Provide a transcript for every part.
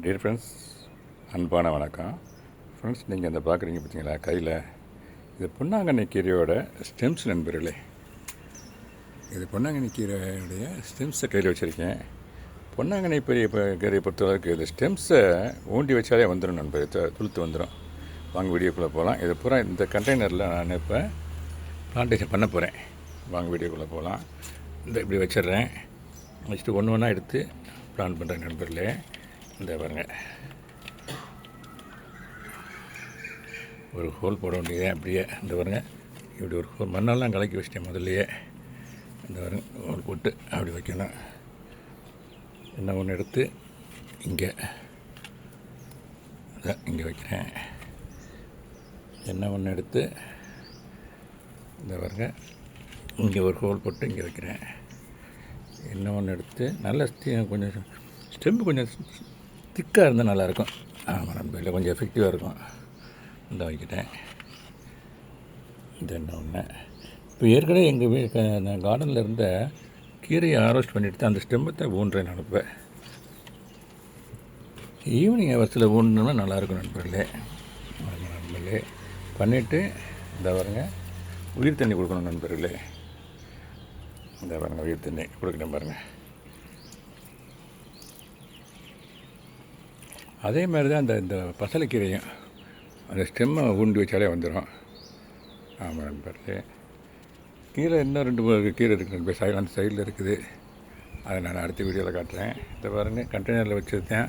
Dear friends, அன்பான வணக்கம். Friends, நீங்கள் இந்த பார்க்குறீங்க பார்த்தீங்களா கையில், இது பொன்னாங்கண்ணி கீரையோட ஸ்டெம்ஸ் நண்பர்களே. இது பொன்னாங்கண்ணி கீரையோடைய ஸ்டெம்ஸை கையில் வச்சுருக்கேன். பொன்னாங்கண்ணி கீரையை பொறுத்தளவுக்கு இது ஸ்டெம்ஸை ஊண்டி வச்சாலே வந்துடும் நண்பர், துளுத்து வந்துடும். வாங்க வீடியோக்குள்ளே போகலாம். இது பூரா இந்த கண்டெய்னரில் நான் இப்போ பிளான்டேஷன் பண்ண போகிறேன். வாங்க வீடியோக்குள்ளே போகலாம். இந்த இப்படி வச்சிடுறேன். வச்சுட்டு ஒன்று ஒன்றா எடுத்து பிளான் பண்ணுறேன் நண்பர்களே. இந்த பாருங்க, ஒரு ஹோல் போட வேண்டியது அப்படியே. இந்த பாருங்க, இப்படி ஒரு ஹோல் மண்ணெல்லாம் கலக்கி வச்சிட்டேன் முதல்லையே. இந்த பாருங்க, ஹோல் போட்டு அப்படி வைக்கணும். என்ன ஒன்று எடுத்து இங்கே இங்கே வைக்கிறேன். என்ன ஒன்று எடுத்து இந்த பாருங்க, இங்கே ஒரு ஹோல் போட்டு இங்கே வைக்கிறேன். என்ன ஒன்று எடுத்து நல்ல கொஞ்சம் ஸ்டெம்பு கொஞ்சம் திக்காக இருந்தால் நல்லாயிருக்கும். ஆமாம் நண்பர்களே, கொஞ்சம் எஃபெக்டிவாக இருக்கும். இந்த வைக்கிட்டேன். இது என்ன ஒன்று, இப்போ ஏற்கனவே எங்கள் கார்டனில் இருந்த கீரையை ஹார்வெஸ்ட் பண்ணிவிட்டு அந்த ஸ்டெம்பத்தை ஊன்றேன் அனுப்பேன். ஈவினிங் ஹவர்ஸில் ஊன்றோம்னா நல்லாயிருக்கும் நண்பர்களே. ஆமாம் நண்பர்களே, பண்ணிவிட்டு இந்த பாருங்க, உயிர் தண்ணி கொடுக்கணும் நண்பர்களே. இந்த பாருங்கள், உயிர் தண்ணி கொடுக்கணும் பாருங்கள். அதே மாதிரி தான் இந்த பசலைக்கீரையும் அந்த ஸ்டெம்மை ஊண்டி வச்சாலே வந்துடும். ஆமாம் நண்பர்களே, கீரை இன்னும் 2-3 கீரை இருக்குது நண்பர், அந்த சைடில் இருக்குது. அதை நான் அடுத்த வீடியோவில் காட்டுறேன். இதை பாருங்கள், கண்டெய்னரில் வச்சுருக்கேன்.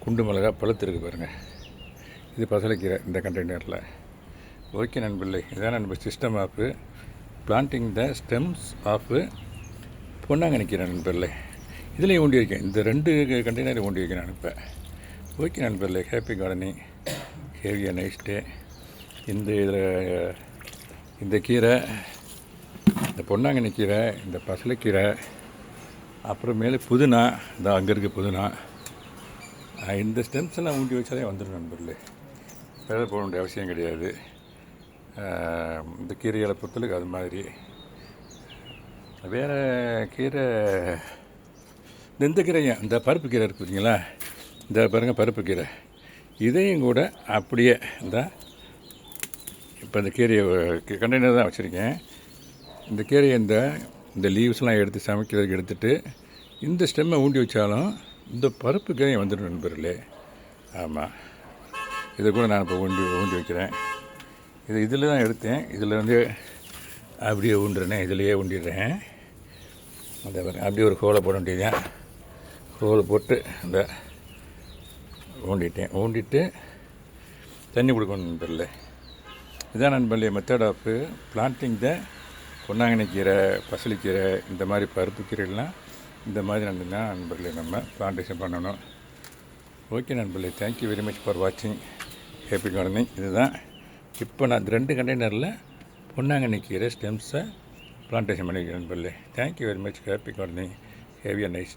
குண்டு மிளகா பழுத்து இருக்குது பாருங்கள். இது பசலைக்கீரை இந்த கண்டெய்னரில். ஓகே நண்பர்களே, இதான் நண்பர் system of planting the stems of பொன்னாங்கண்ணி கீரை நண்பர்களே. இதுலேயும் ஊண்டி வைக்கேன். இந்த 2 கண்டெய்னரையும் ஊண்டி வைக்கேன் நான் இப்போ. ஓகே நண்பர்களே, happy gardening, have a nice day. இந்த கீரை, இந்த பொன்னாங்கண்ணி கீரை, இந்த பசலைக்கீரை, அப்புறமேலே புதினா, இந்த அங்கே இருக்குது புதினா. இந்த ஸ்டெம்ஸ் எல்லாம் ஊண்டி வச்சாலே வந்துடும் நண்பர்களே. வேலை போக வேண்டிய அவசியம் கிடையாது. இந்த கீரைகளை பொறுத்தளவுக்கு அது மாதிரி. வேறு கீரை, இந்த கீரையும் இந்த பருப்பு கீரை இருக்குது பார்த்தீங்களா, இந்த பாருங்கள் பருப்பு கீரை, இதையும் கூட அப்படியே இப்போ இந்த கீரையை கண்டெய்னர் தான் வச்சுருக்கேன். இந்த கீரையை இந்த லீவ்ஸ்லாம் எடுத்து சமைக்கிறதுக்கு எடுத்துகிட்டு இந்த ஸ்டெம்மை ஊண்டி வச்சாலும் இந்த பருப்பு கீரையும் வந்துடும் நண்பர்களே. ஆமாம், இதை கூட நான் இப்போ ஊண்டி வைக்கிறேன். இதில் தான் எடுத்தேன். இதில் அப்படியே ஊண்டுறேன், இதிலையே ஊண்டிடுறேன். அந்த அப்படியே ஒரு ஹோலை போட வேண்டியதுதான். ஹோலை போட்டு இந்த ஊண்டிட்டு தண்ணி கொடுக்கணும் நண்பர்களே. இதான் நண்பர்களே மெத்தட் ஆஃப் பிளான்டிங் த பொன்னாங்கண்ணி கீரை, பசலைக்கீரை, இந்த மாதிரி பருப்பு கீரைலாம் இந்த மாதிரி நண்பர்களே நம்ம பிளான்டேஷன் பண்ணணும். ஓகே நண்பர்களே, தேங்க்யூ வெரி மச் ஃபார் வாட்சிங் ஹேப்பி கார்டனிங். இதுதான் இப்போ நான் 2 கண்டெய்னரில் பொன்னாங்கண்ணி கீரை ஸ்டெம்ஸை பிளான்டேஷன் பண்ணிக்கிறேன் நண்பர்களே. Thank you very much, happy gardening, have a nice